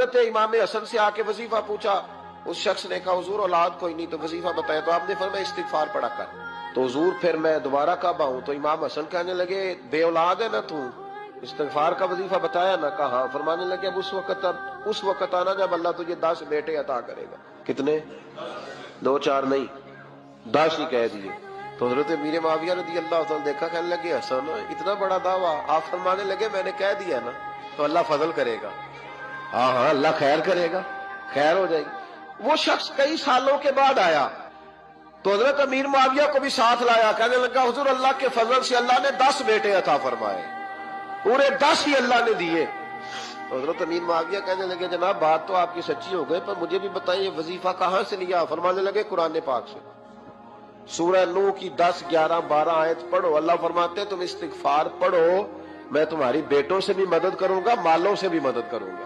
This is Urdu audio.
حضرت امام حسن سے آ کے وظیفہ پوچھا، اس شخص نے کہا حضور اولاد کوئی نہیں تو وظیفہ بتایا، تو آپ نے فرمایا استغفار پڑھا کر۔ تو حضور پھر میں دوبارہ کعب آؤں تو امام حسن کہنے لگے بے اولاد ہے نا تو، استغفار کا وظیفہ بتایا نا؟ کہا۔ فرمانے لگے اب اس وقت آنا جب اللہ تجھے 10 بیٹے عطا کرے گا۔ کتنے؟ 2 4 نہیں، 10 ہی کہہ دیے۔ تو حضرت امیر معاویہ رضی اللہ عنہ دیکھا، کہنے لگے حسن اتنا بڑا دعویٰ؟ آپ فرمانے لگے میں نے کہہ دیا نا تو اللہ فضل کرے گا، ہاں ہاں اللہ خیر کرے گا، خیر ہو جائے گی۔ وہ شخص کئی سالوں کے بعد آیا تو حضرت امیر معاویہ کو بھی ساتھ لایا، کہنے لگا حضور اللہ کے فضل سے اللہ نے 10 بیٹے عطا فرمائے، پورے 10 ہی اللہ نے دیے۔ تو حضرت امیر معاویہ کہنے لگے جناب بات تو آپ کی سچی ہو گئی، پر مجھے بھی بتائیے وظیفہ کہاں سے لیا؟ فرمانے لگے قرآن پاک سے، سورہ نوح کی 10 11 12 آیت پڑھو۔ اللہ فرماتے ہیں تم استغفار پڑھو، میں تمہاری بیٹوں سے بھی مدد کروں گا، مالوں سے بھی مدد کروں گا۔